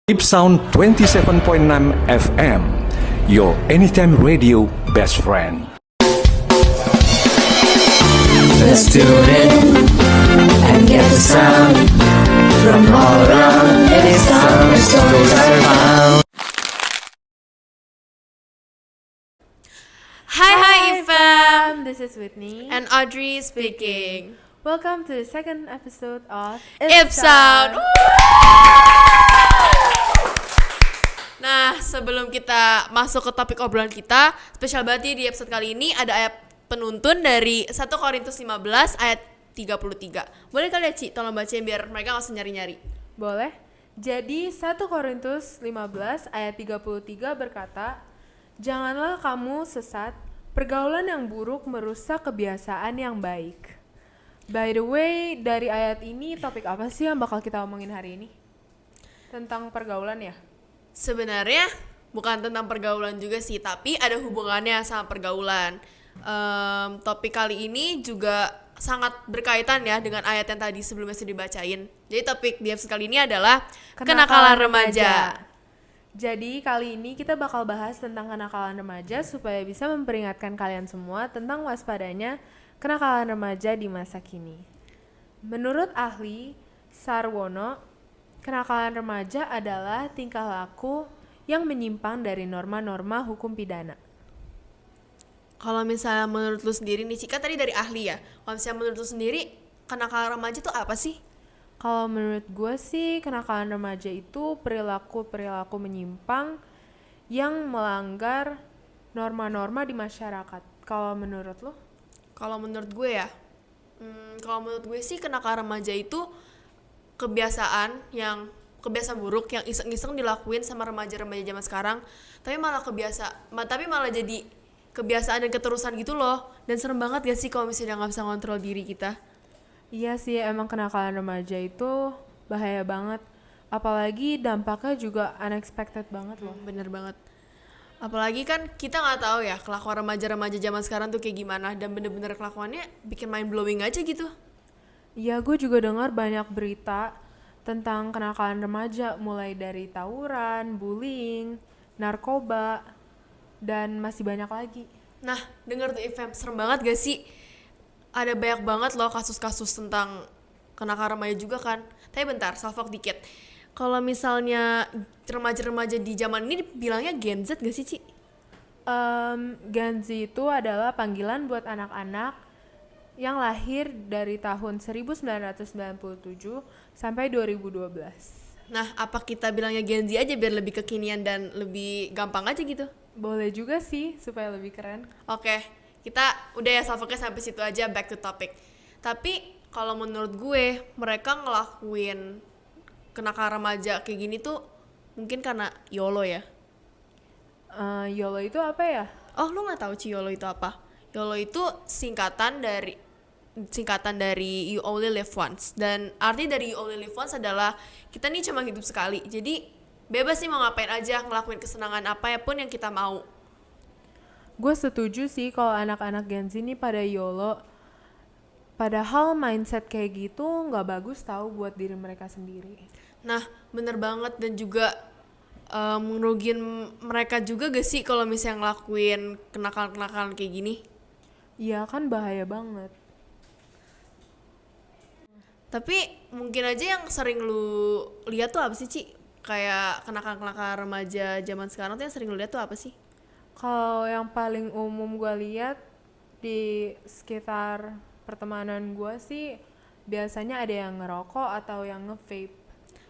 Deep Sound 27.6 FM, your anytime radio best friend. Let's tune in and get the sound from all around. It is time where stories are found. Hi fam! This is Whitney. And Audrey speaking. Welcome to the second episode of Ipsound. Nah, sebelum kita masuk ke topik obrolan kita, spesial banget di episode kali ini ada ayat penuntun dari 1 Korintus 15 ayat 33. Boleh kali ya Ci, tolong bacain biar mereka gak usah nyari-nyari. Boleh. Jadi 1 Korintus 15 ayat 33 berkata, "Janganlah kamu sesat, pergaulan yang buruk merusak kebiasaan yang baik." By the way, dari ayat ini topik apa sih yang bakal kita omongin hari ini? Tentang pergaulan ya? Sebenarnya bukan tentang pergaulan juga sih, tapi ada hubungannya sama pergaulan. Topik kali ini juga sangat berkaitan ya dengan ayat yang tadi sebelumnya sudah dibacain. Jadi topik di episode kali ini adalah kenakalan remaja. Jadi kali ini kita bakal bahas tentang kenakalan remaja supaya bisa memperingatkan kalian semua tentang waspadanya kenakalan remaja di masa kini. Menurut ahli Sarwono, kenakalan remaja adalah tingkah laku yang menyimpang dari norma-norma hukum pidana. Kalau misalnya menurut lu sendiri nih, Cika tadi dari ahli ya. Kalau misalnya menurut lu sendiri, kenakalan remaja itu apa sih? Kalau menurut gue sih, kenakalan remaja itu perilaku-perilaku menyimpang yang melanggar norma-norma di masyarakat. Kalau menurut lo? Kalau menurut gue ya, kalau menurut gue sih kenakalan remaja itu kebiasaan buruk yang iseng-iseng dilakuin sama remaja-remaja zaman sekarang, tapi malah jadi kebiasaan dan keterusan gitu loh. Dan serem banget gak sih kalau misalnya nggak bisa ngontrol diri kita? Iya sih, emang kenakalan remaja itu bahaya banget. Apalagi dampaknya juga unexpected banget loh. Bener banget. Apalagi kan kita nggak tahu ya kelakuan remaja-remaja zaman sekarang tuh kayak gimana, dan bener-bener kelakuannya bikin mind blowing aja gitu. Iya, gue juga dengar banyak berita tentang kenakalan remaja, mulai dari tawuran, bullying, narkoba, dan masih banyak lagi. Nah, denger tuh event serem banget gak sih? Ada banyak banget loh kasus-kasus tentang kenakalan remaja juga kan. Tapi bentar, self-talk dikit. Kalau misalnya remaja-remaja di zaman ini bilangnya Gen Z gak sih, Ci? Gen Z itu adalah panggilan buat anak-anak yang lahir dari tahun 1997 sampai 2012. Nah, apa kita bilangnya Gen Z aja biar lebih kekinian dan lebih gampang aja gitu? Boleh juga sih, supaya lebih keren. Oke, kita udah ya self-talknya sampai situ aja, back to topic. Tapi kalau menurut gue, mereka ngelakuin kenakalan remaja kayak gini tuh mungkin karena YOLO ya. YOLO itu apa ya? Oh, lu nggak tahu Ci YOLO itu apa? YOLO itu singkatan dari You Only Live Once. Dan arti dari You Only Live Once adalah kita nih cuma hidup sekali. Jadi bebas sih mau ngapain aja, ngelakuin kesenangan apa pun yang kita mau. Gue setuju sih kalau anak-anak Gen Z ini pada YOLO. Padahal mindset kayak gitu nggak bagus tahu buat diri mereka sendiri. Nah, bener banget, dan juga ngerugiin mereka juga gak sih kalau misalnya ngelakuin kenakalan-kenakalan kayak gini? Iya kan, bahaya banget. Tapi mungkin aja yang sering lu lihat tuh apa sih, Ci? Kayak kenakalan-kenakalan remaja zaman sekarang tuh yang sering lu lihat tuh apa sih? Kalau yang paling umum gue lihat di sekitar pertemanan gue sih biasanya ada yang ngerokok atau yang nge-vape.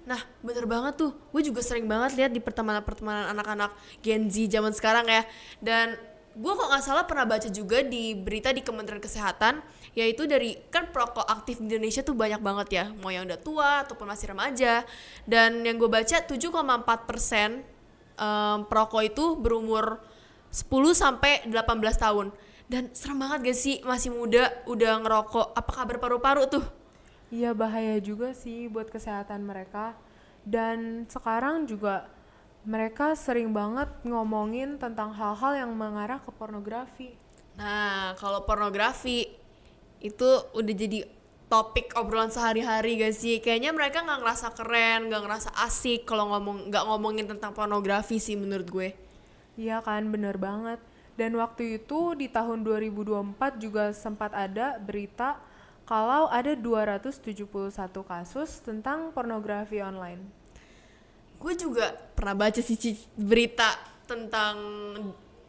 Nah, bener banget tuh. Gue juga sering banget lihat di pertemanan anak-anak Gen Z zaman sekarang ya. Dan gue kok gak salah pernah baca juga di berita di Kementerian Kesehatan, yaitu dari kan perokok aktif di Indonesia tuh banyak banget ya, mau yang udah tua ataupun masih remaja. Dan yang gue baca 7,4% perokok itu berumur 10-18 tahun. Dan serem banget gak sih, masih muda udah ngerokok. Apa kabar paru-paru tuh? Iya, bahaya juga sih buat kesehatan mereka. Dan sekarang juga mereka sering banget ngomongin tentang hal-hal yang mengarah ke pornografi. Nah, kalau pornografi itu udah jadi topik obrolan sehari-hari gak sih? Kayaknya mereka nggak ngerasa keren, nggak ngerasa asik kalau nggak ngomongin tentang pornografi sih menurut gue. Iya kan, bener banget. Dan waktu itu di tahun 2024 juga sempat ada berita kalau ada 271 kasus tentang pornografi online. Gue juga pernah baca sih berita tentang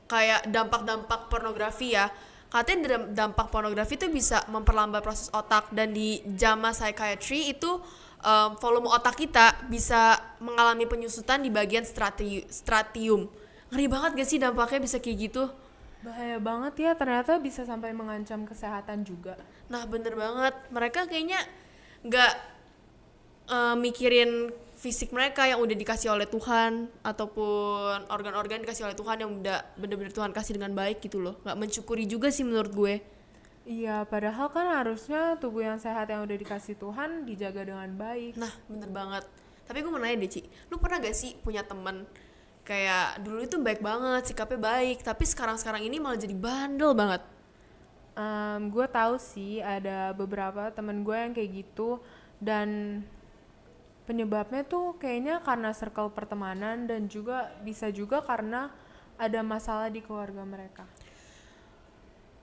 kayak dampak-dampak pornografi ya. Katanya dampak pornografi itu bisa memperlambat proses otak, dan di JAMA Psychiatry itu volume otak kita bisa mengalami penyusutan di bagian stratium. Ngeri banget gak sih dampaknya bisa kayak gitu? Bahaya banget ya, ternyata bisa sampai mengancam kesehatan juga. Nah bener banget, mereka kayaknya nggak mikirin fisik mereka yang udah dikasih oleh Tuhan, ataupun organ-organ dikasih oleh Tuhan yang udah bener-bener Tuhan kasih dengan baik gitu loh. Nggak mensyukuri juga sih menurut gue. Iya, padahal kan harusnya tubuh yang sehat yang udah dikasih Tuhan dijaga dengan baik. Nah bener banget. Tapi gue mau nanya deh Ci, lu pernah gak sih punya temen kayak dulu itu baik banget, sikapnya baik, tapi sekarang-sekarang ini malah jadi bandel banget? Gue tahu sih ada beberapa temen gue yang kayak gitu, dan penyebabnya tuh kayaknya karena circle pertemanan, dan juga bisa juga karena ada masalah di keluarga mereka.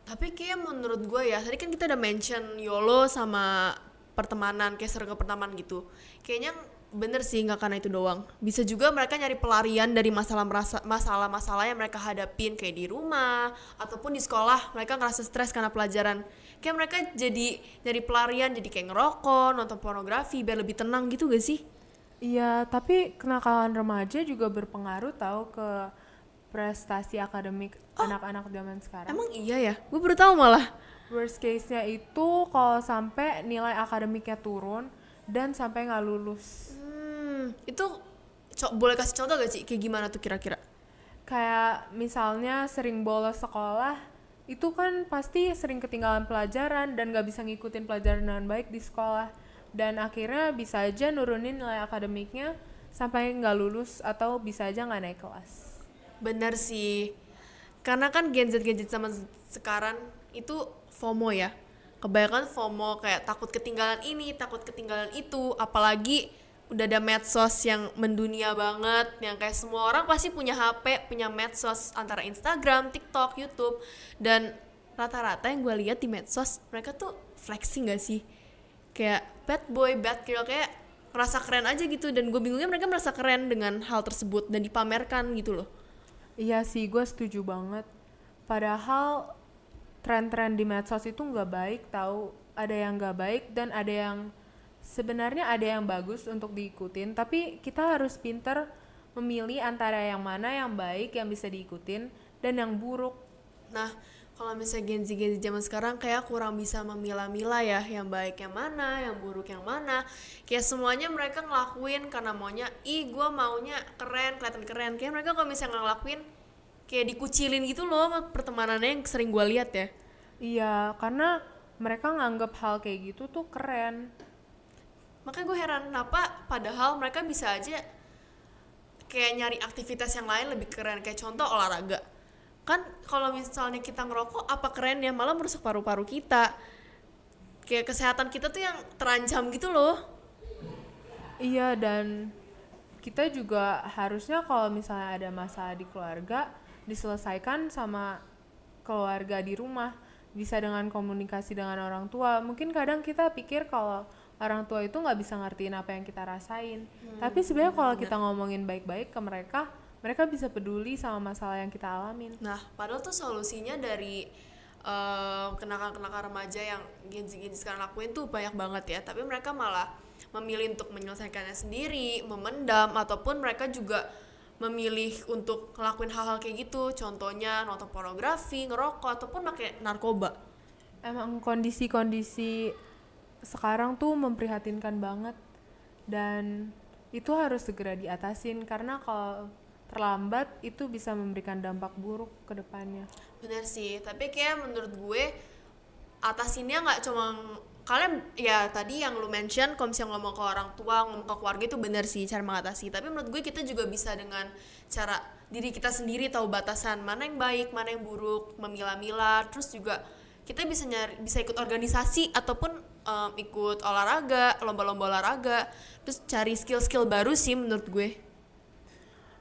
Tapi kayak menurut gue ya, tadi kan kita udah mention YOLO sama pertemanan, kayak circle pertemanan gitu. Kayaknya bener sih, nggak karena itu doang. Bisa juga mereka nyari pelarian dari masalah-masalah yang mereka hadapin, kayak di rumah ataupun di sekolah. Mereka ngerasa stres karena pelajaran. Kayak mereka jadi nyari pelarian, jadi kayak ngerokok, nonton pornografi biar lebih tenang gitu gak sih? Iya, tapi kenakalan remaja juga berpengaruh tahu ke prestasi akademik anak-anak zaman sekarang. Emang iya ya? Gue baru tahu malah. Worst case-nya itu kalau sampai nilai akademiknya turun dan sampai nggak lulus. Itu boleh kasih contoh gak sih? Kayak gimana tuh kira-kira? Kayak misalnya sering bolos sekolah, itu kan pasti sering ketinggalan pelajaran dan nggak bisa ngikutin pelajaran dengan baik di sekolah. Dan akhirnya bisa aja nurunin nilai akademiknya sampai nggak lulus, atau bisa aja nggak naik kelas. Bener sih. Karena kan Gen Z zaman sekarang itu FOMO ya. Kebanyakan FOMO, kayak takut ketinggalan ini, takut ketinggalan itu. Apalagi udah ada medsos yang mendunia banget, yang kayak semua orang pasti punya HP, punya medsos, antara Instagram, TikTok, YouTube. Dan rata-rata yang gue lihat di medsos, mereka tuh flexing gak sih? Kayak bad boy, bad girl, kayak merasa keren aja gitu. Dan gue bingungnya mereka merasa keren dengan hal tersebut dan dipamerkan gitu loh. Iya sih, gue setuju banget. Padahal tren-tren di medsos itu nggak baik, tahu. Ada yang nggak baik dan ada yang sebenarnya ada yang bagus untuk diikutin. Tapi kita harus pinter memilih antara yang mana yang baik yang bisa diikutin dan yang buruk. Nah, kalau misalnya Gen Z zaman sekarang kayak kurang bisa memilah-milah ya, yang baik yang mana, yang buruk yang mana. Kayak semuanya mereka ngelakuin karena maunya, gue maunya keren, kelihatan keren. Kayak mereka kalau misalnya ngelakuin kayak dikucilin gitu loh pertemanannya, yang sering gue lihat ya. Iya, karena mereka nganggap hal kayak gitu tuh keren. Makanya gue heran kenapa padahal mereka bisa aja kayak nyari aktivitas yang lain lebih keren, kayak contoh olahraga. Kan kalau misalnya kita ngerokok, apa kerennya, malah merusak paru-paru kita. Kayak kesehatan kita tuh yang terancam gitu loh. Iya, dan kita juga harusnya kalau misalnya ada masalah di keluarga, diselesaikan sama keluarga di rumah. Bisa dengan komunikasi dengan orang tua. Mungkin kadang kita pikir kalau orang tua itu nggak bisa ngertiin apa yang kita rasain. Tapi sebenarnya kalau kita ngomongin baik-baik ke mereka, mereka bisa peduli sama masalah yang kita alamin. Nah, padahal tuh solusinya dari kenakalan-kenakalan remaja yang Gen Z sekarang lakuin tuh banyak banget ya. Tapi mereka malah memilih untuk menyelesaikannya sendiri, memendam, ataupun mereka juga memilih untuk ngelakuin hal-hal kayak gitu. Contohnya nonton pornografi, ngerokok, ataupun pakai narkoba. Emang kondisi-kondisi sekarang tuh memprihatinkan banget. Dan itu harus segera diatasin, karena kalau terlambat itu bisa memberikan dampak buruk ke depannya. Bener sih, tapi kayak menurut gue atasinnya nggak cuma kalian ya, tadi yang lu mention kalau misalnya ngomong ke orang tua, ngomong ke keluarga itu bener sih cara mengatasi. Tapi menurut gue kita juga bisa dengan cara diri kita sendiri tahu batasan mana yang baik, mana yang buruk, memilah-milah. Terus juga kita bisa ikut organisasi ataupun ikut olahraga, lomba-lomba olahraga, terus cari skill-skill baru sih menurut gue.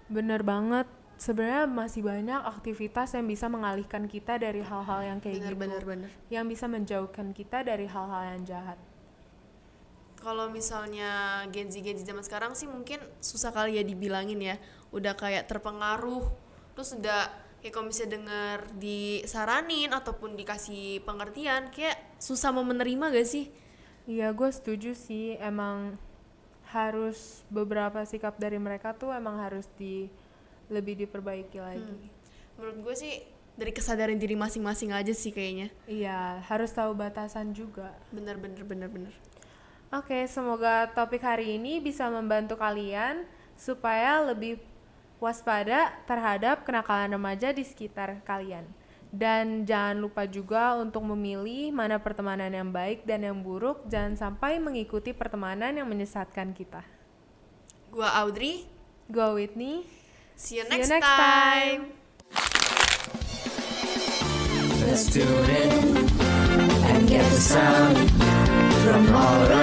Bener banget. Sebenarnya masih banyak aktivitas yang bisa mengalihkan kita dari hal-hal yang kayak Bener. yang bisa menjauhkan kita dari hal-hal yang jahat. Kalau misalnya Gen Z zaman sekarang sih mungkin susah kali ya dibilangin ya, udah kayak terpengaruh, terus udah kayak kalau misalnya denger disaranin ataupun dikasih pengertian kayak susah mau menerima gak sih? Iya, gue setuju sih. Emang harus beberapa sikap dari mereka tuh emang harus lebih diperbaiki lagi. Menurut gue sih dari kesadaran diri masing-masing aja sih kayaknya. Iya, harus tahu batasan juga. Bener. Oke, semoga topik hari ini bisa membantu kalian supaya lebih waspada terhadap kenakalan remaja di sekitar kalian. Dan jangan lupa juga untuk memilih mana pertemanan yang baik dan yang buruk. Jangan sampai mengikuti pertemanan yang menyesatkan kita. Gua Audrey, Go Whitney. see you See you next next time. Let's tune in and get the sound from all around.